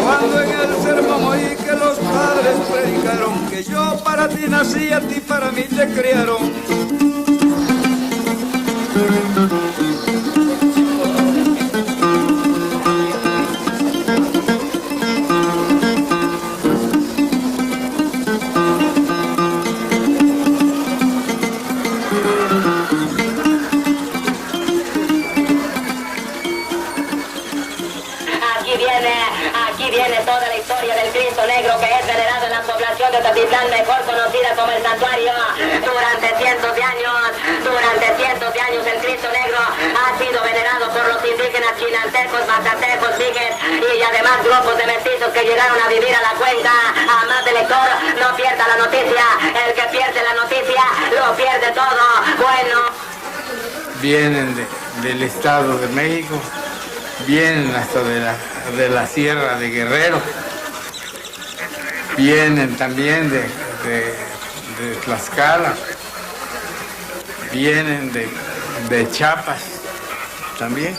Cuando en el sermón oí que los padres predicaron que yo para ti nací, a ti para mí te criaron. Aquí viene toda la historia del Cristo Negro, que es venerado en la población de Tatitlán, mejor conocida como el Santuario. Durante cientos de años el Cristo Negro ha sido venerado por los indígenas chinantecos, mazatecos, migues y además grupos de mestizos que llegaron a vivir a la cuenca. A más del lector, no pierda la noticia. El que pierde la noticia lo pierde todo. Bueno. Vienen del Estado de México, vienen hasta de la Sierra de Guerrero, vienen también de Tlaxcala, vienen de Chiapas también.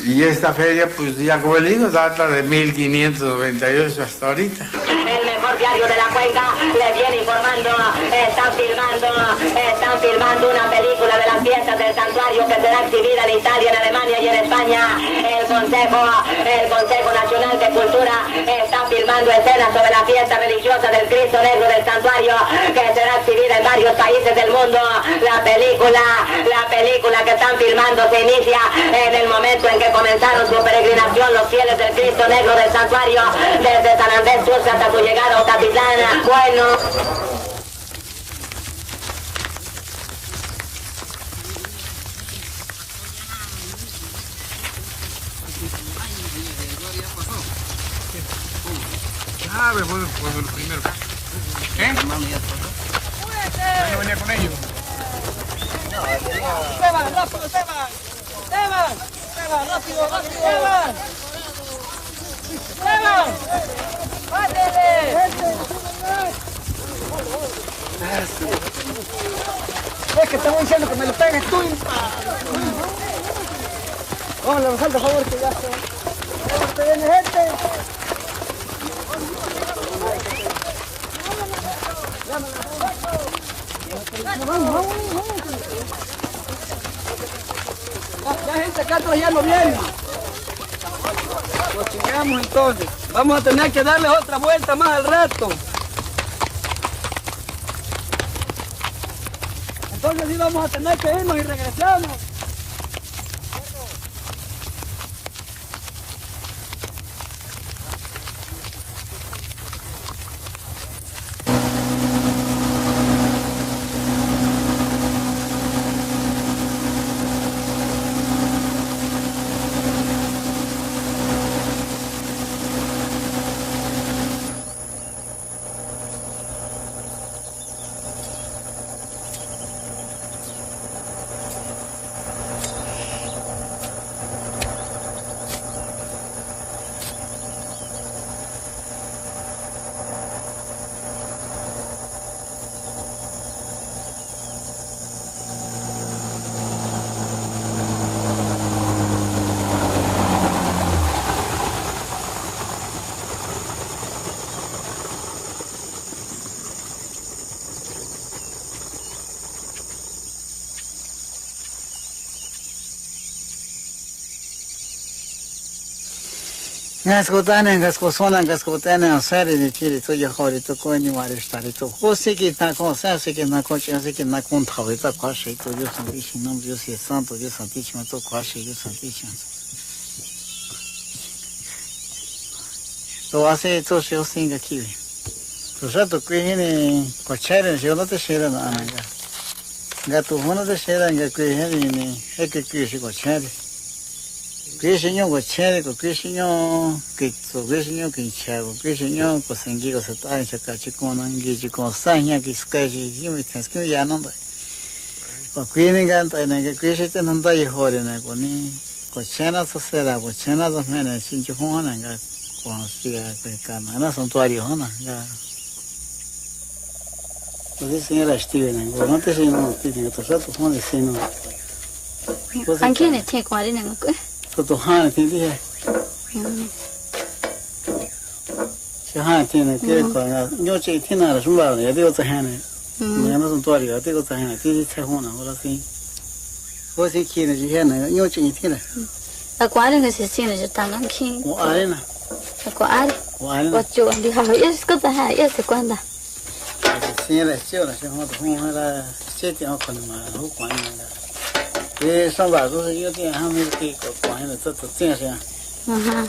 Y esta feria, pues ya como le digo, data de 1598 hasta ahorita. El mejor diario de la cuenca le viene informando, están filmando una película de las fiestas del santuario que será exhibida en Italia, en Alemania y en España. El Consejo Nacional de Cultura está filmando escenas sobre la fiesta religiosa del Cristo Negro del santuario que será exhibida en varios países del mundo. La película que están filmando se inicia en el momento en que comenzaron su peregrinación los fieles del Cristo Negro del santuario desde San Andrés Tuxtla hasta su llegada a Tatitlán. Bueno. Ah, fue el primero. ¿Eh? No venía con ellos. Esteban, rápido, Esteban. Esteban, rápido. Esteban, pásale. Es que estamos diciendo que me lo pegues tú. Vamos, le falta favor que ya se viene gente. Vamos. Ya gente, acá atrás ya no viene. Nos chingamos entonces. Vamos a tener que darle otra vuelta más al rato. Entonces sí vamos a tener que irnos y regresamos. Gaskotane, gaskotane, osari de chiri, tu ya hori, tu koini marishtari, tu hosi que na cosa, se que na coche, se que na conta, ahorita quase, tu yo santíssimo, nome Deus é santo, Deus santíssimo, tu quase, Deus santíssimo. Tu hace, tu se singa aqui. rato que ni cochera, yo no te shera nada. Gato, uno te shera, que ni es que se cochera. Que señor cochera, que señor que chago, que señor que se engigo se está en chacachi con angichi con saña que skaji, yo me tienes que ya no da. Que ni ganta en que se te no da y jode na con ni cochera se será, cochera dos meses sin chujona, con siga que cana, no son tuarios, ¿no? Pues señora Steven, no te sé no, tiene que tocar tu phone de no. Anche ne tiene qua ne ko. To han tiene. Se han tiene que con yo che tiene la sumba, ya digo te han. No no son tuarios, digo te han, tiene che hona, ahora sí. Pues si quiere ya yo che tiene. La qua ne se tiene ya tan king. O arena. La qua are. O arena. What you and have is good to have, yes, cuando. Señora, señora, se llama tu la siete o con más o cuando son varios yo tenía a mí que cuando todo tiene ya Ajá.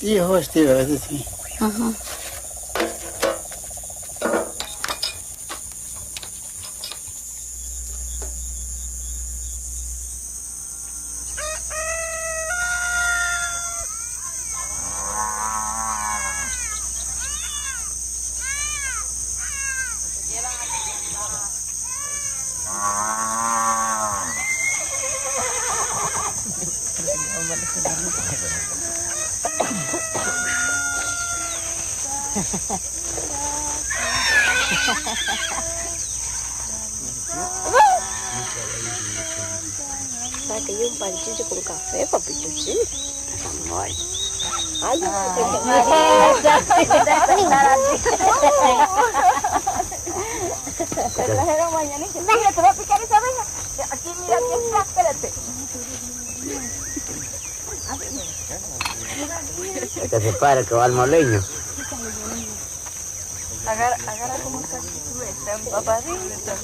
y hostia a veces sí Ajá. Que yo un panchito con café, papito, sí. Ay. Ay, te trajeron mañanita. Mira, te voy a picar esa abeja. Aquí, mira, aquí está, espérate. Que se para que va al moleño. Agarra como está empapadita.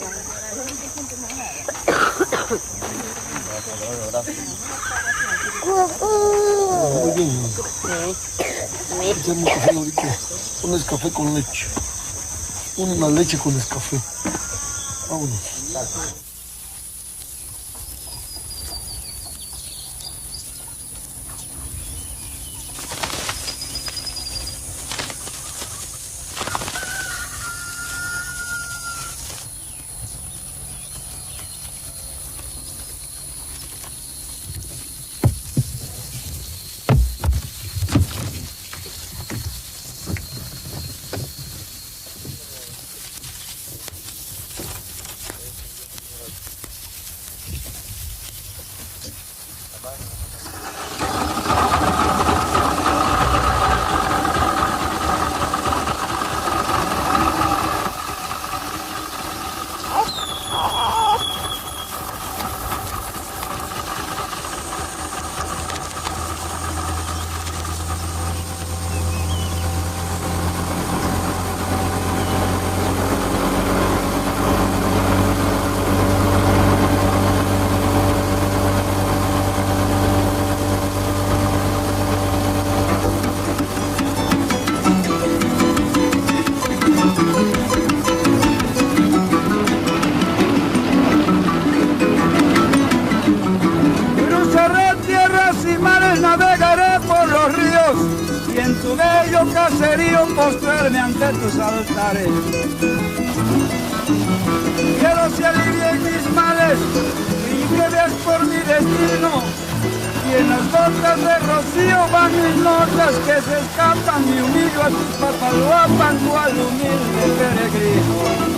Muy bien. Echar mi café ahorita. Un Nescafé con leche. Una leche con Nescafé. Vámonos. Caserío postrarme ante tus altares. Quiero si alivien mis males y que veas por mi destino. Y en las gotas de rocío van mis notas que se escapan y humillo a tus papaloapan cual humilde peregrino.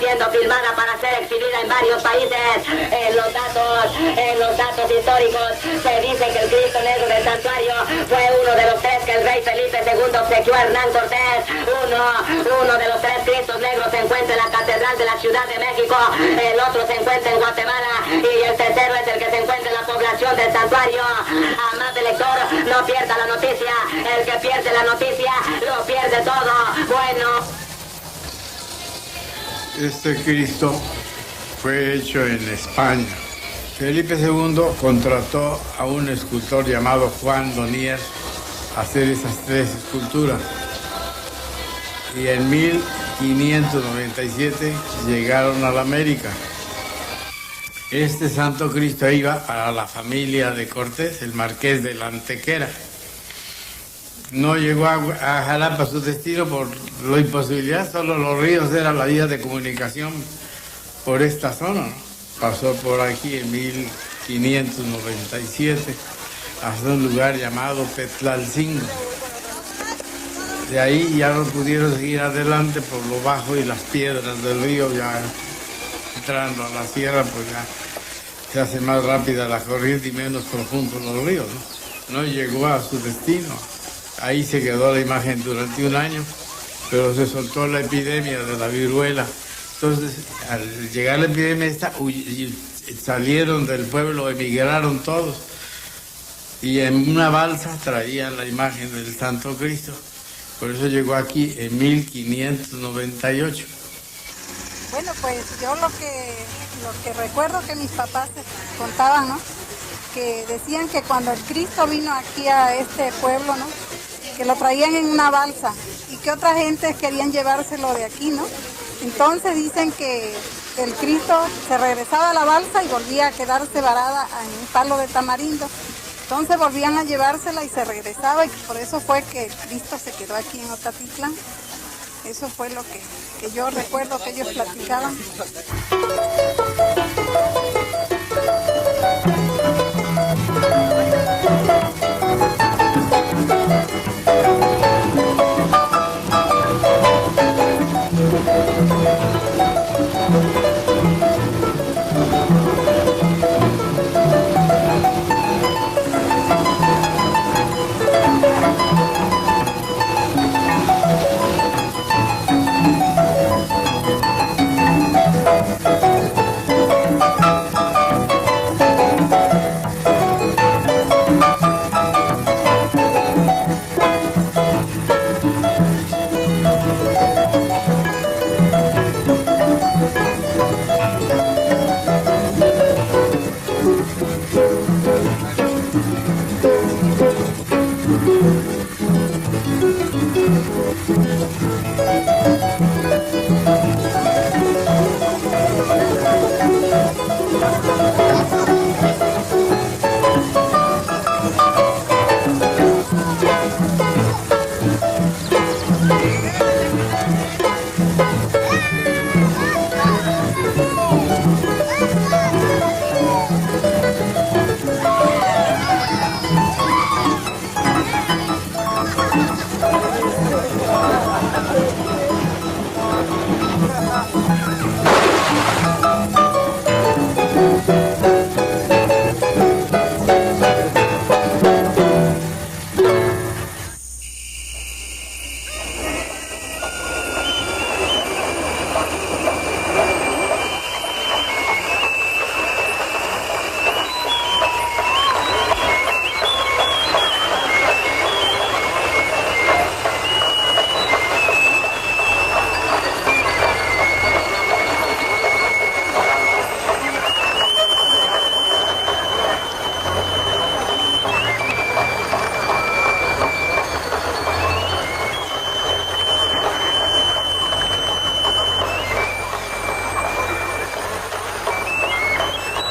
siendo filmada para ser exhibida en varios países. En los datos históricos se dice que el Cristo Negro del Santuario fue uno de los 3 que el rey Felipe II obsequió a Hernán Cortés. Uno de los 3 Cristos Negros se encuentra en la Catedral de la Ciudad de México, el otro se encuentra en Guatemala y el tercero es el que se encuentra en la población del Santuario. Amado lector, no pierda la noticia. El que pierde la noticia lo pierde todo. Bueno. Este Cristo fue hecho en España. Felipe II contrató a un escultor llamado Juan Donier a hacer esas 3 esculturas. Y en 1597 llegaron a la América. Este Santo Cristo iba para la familia de Cortés, el marqués de la Antequera. No llegó a Jalapa su destino por la imposibilidad, solo los ríos eran la vía de comunicación por esta zona, ¿no? Pasó por aquí en 1597 hasta un lugar llamado Petlalcingo. De ahí ya no pudieron seguir adelante por lo bajo y las piedras del río, ya entrando a la sierra, pues ya se hace más rápida la corriente y menos profundos los ríos, ¿no? No llegó a su destino. Ahí se quedó la imagen durante un año, pero se soltó la epidemia de la viruela. Entonces, al llegar la epidemia esta, salieron del pueblo, emigraron todos. Y en una balsa traían la imagen del Santo Cristo. Por eso llegó aquí en 1598. Bueno, pues yo lo que recuerdo que mis papás contaban, ¿no? Que decían que cuando el Cristo vino aquí a este pueblo, ¿no? Que lo traían en una balsa y que otra gente querían llevárselo de aquí, ¿no? Entonces dicen que el Cristo se regresaba a la balsa y volvía a quedarse varada en un palo de tamarindo. Entonces volvían a llevársela y se regresaba y por eso fue que el Cristo se quedó aquí en Otatitlán. Eso fue lo que yo recuerdo que ellos platicaban.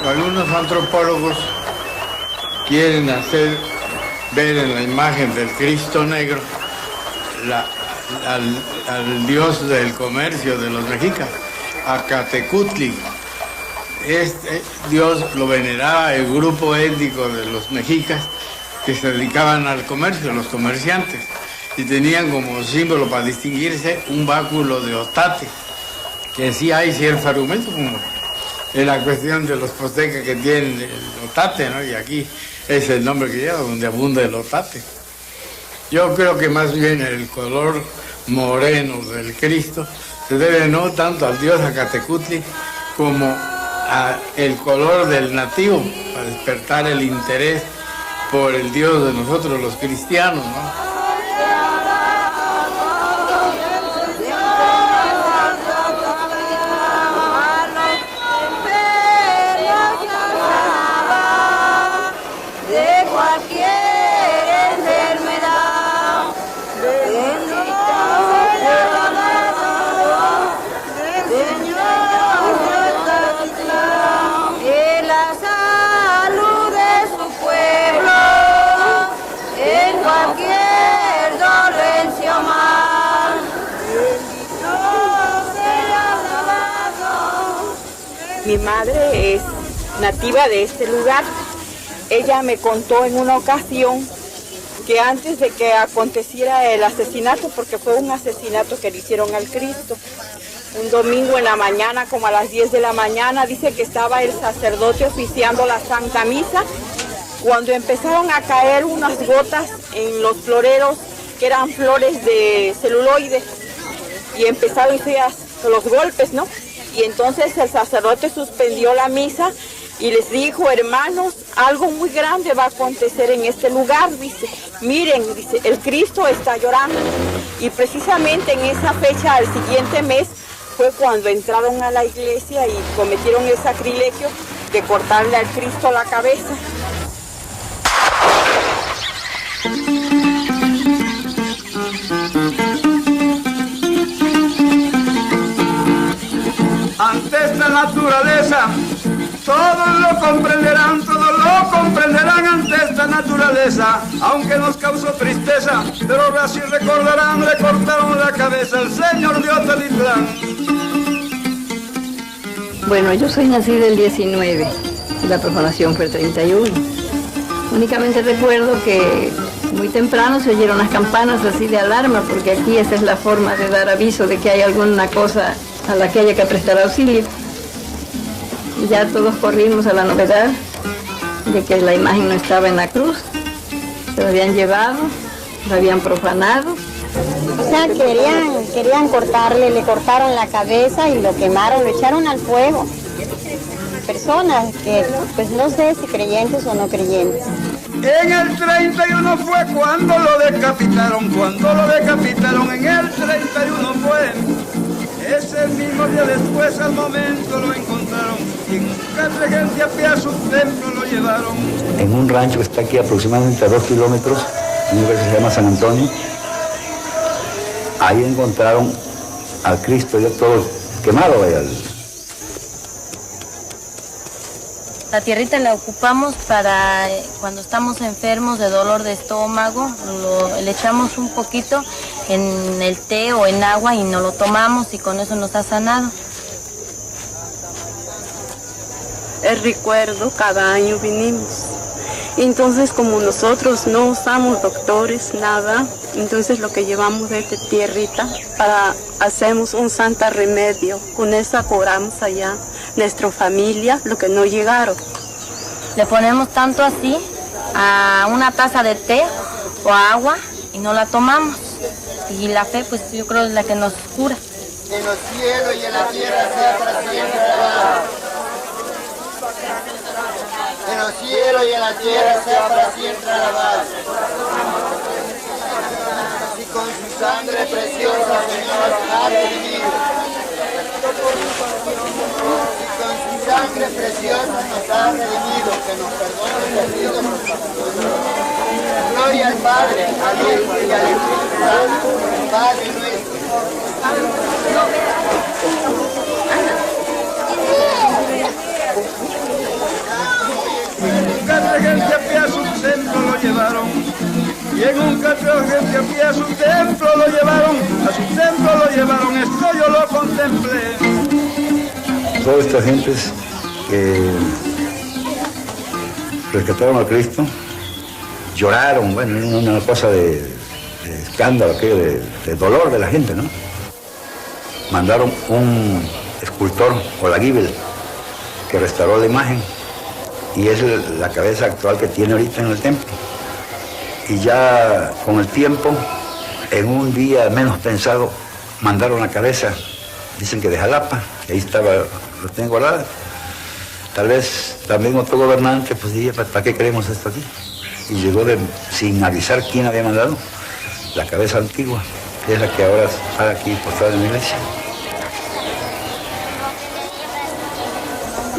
Algunos antropólogos quieren hacer ver en la imagen del Cristo Negro al dios del comercio de los mexicas, Acatecutli. Este dios lo veneraba el grupo étnico de los mexicas que se dedicaban al comercio, los comerciantes, y tenían como símbolo para distinguirse un báculo de otate, que sí hay cierto argumento, como en la cuestión de los postecas que tienen el otate, ¿no? Y aquí es el nombre que lleva, donde abunda el otate. Yo creo que más bien el color moreno del Cristo se debe no tanto al dios Acatecutli como al color del nativo, para despertar el interés por el Dios de nosotros los cristianos, ¿no? Mi madre es nativa de este lugar. Ella me contó en una ocasión que antes de que aconteciera el asesinato, porque fue un asesinato que le hicieron al Cristo, un domingo en la mañana, como a las 10 de la mañana, dice que estaba el sacerdote oficiando la Santa Misa, cuando empezaron a caer unas gotas en los floreros, que eran flores de celuloide, y empezaron los golpes, ¿no? Y entonces el sacerdote suspendió la misa y les dijo: hermanos, algo muy grande va a acontecer en este lugar, dice. Miren, dice, el Cristo está llorando. Y precisamente en esa fecha, el siguiente mes, fue cuando entraron a la iglesia y cometieron el sacrilegio de cortarle al Cristo la cabeza. Ante esta naturaleza, todos lo comprenderán ante esta naturaleza, aunque nos causó tristeza, pero ahora sí recordarán, le cortaron la cabeza al señor de Otalitlán. Bueno, yo soy nacida el 19, la profanación fue el 31. Únicamente recuerdo que muy temprano se oyeron las campanas así de alarma, porque aquí esa es la forma de dar aviso de que hay alguna cosa a la que haya que prestar auxilio. Y ya todos corrimos a la novedad de que la imagen no estaba en la cruz, se la habían llevado, la habían profanado. O sea, querían cortarle, le cortaron la cabeza y lo quemaron, lo echaron al fuego. Personas que, pues no sé si creyentes o no creyentes. En el 31 fue cuando lo decapitaron, en el 31 fue. Ese mismo día después, al momento lo encontraron y en un regencia a pie a su templo lo llevaron. En un rancho que está aquí aproximadamente a 2 kilómetros, un lugar que se llama San Antonio, ahí encontraron al Cristo ya todo quemado. La tierrita la ocupamos para cuando estamos enfermos de dolor de estómago, le echamos un poquito en el té o en agua y nos lo tomamos y con eso nos ha sanado. El recuerdo, cada año vinimos. Entonces, como nosotros no usamos doctores, nada, entonces lo que llevamos de esta tierrita, hacemos un santa remedio, con esa curamos allá nuestra familia, lo que no llegaron. Le ponemos tanto así a una taza de té o agua y no la tomamos. Y la fe, pues yo creo es la que nos cura. En los cielos y en la tierra sea para siempre alabado. En los cielos y en la tierra sea para siempre alabado. Y con su sangre preciosa, Señor, ha redimido. Y con su sangre preciosa nos ha redimido, que nos perdone los pecados. Gloria al Padre, al Hijo y al Espíritu Santo, Padre nuestro. Un carregente a pie a su templo lo llevaron, y en un carregente a pie a su templo lo llevaron, esto yo lo contemplé. Todas estas gentes que rescataron a Cristo lloraron, bueno, una cosa de escándalo, de dolor de la gente, ¿no? Mandaron un escultor Olaguibel, que restauró la imagen y es la cabeza actual que tiene ahorita en el templo. Y ya con el tiempo, en un día menos pensado, mandaron la cabeza, dicen que de Jalapa, que ahí estaba, lo tengo guardada. Tal vez también otro gobernante pues diría, ¿para qué queremos esto aquí? Y llegó sin avisar quién había mandado la cabeza antigua, que es la que ahora está aquí postrada en la iglesia.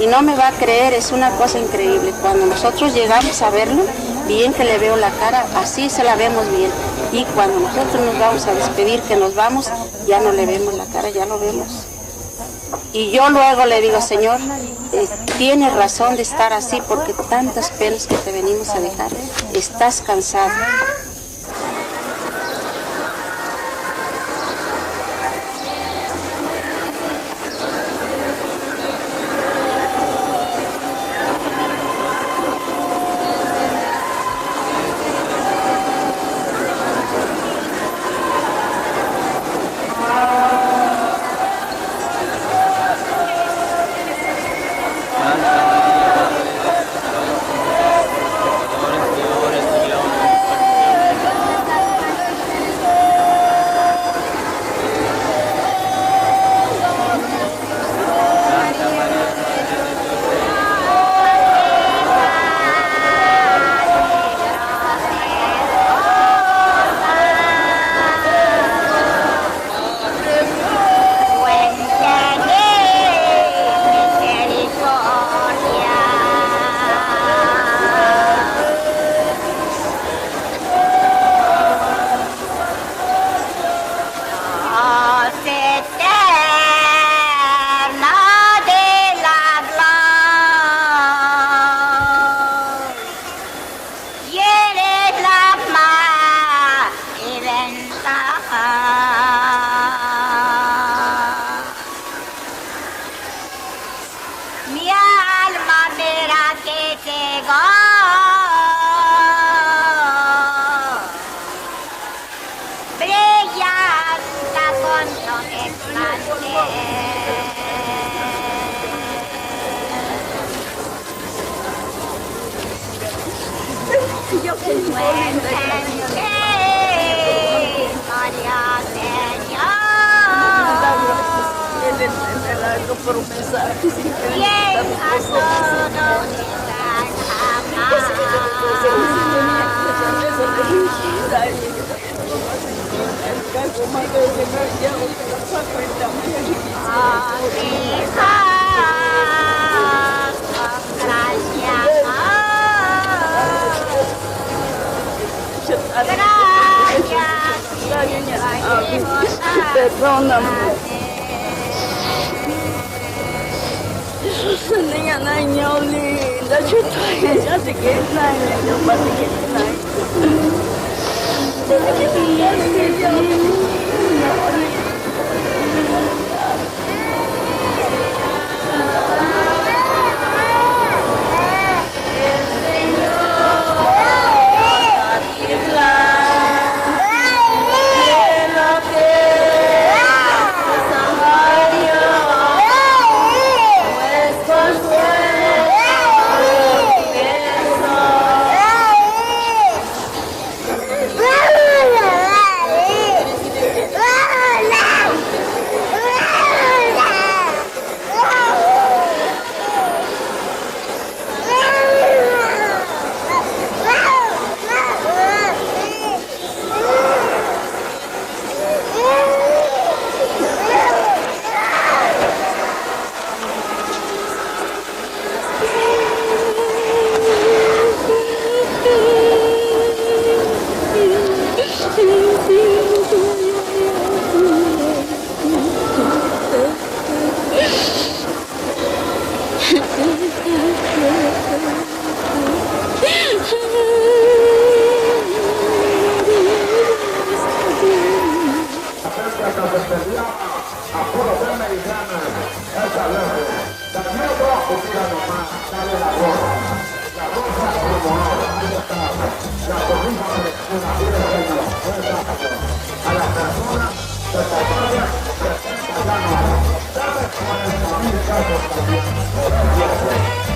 Y no me va a creer, es una cosa increíble. Cuando nosotros llegamos a verlo, bien que le veo la cara, así se la vemos bien. Y cuando nosotros nos vamos a despedir, que nos vamos, ya no le vemos la cara, ya lo vemos. Y yo luego le digo, Señor, tienes razón de estar así porque tantas penas que te venimos a dejar, estás cansado. Perdóname. Niña, niña, linda, yo estoy, ya te quedé, yo para te A la persona, para el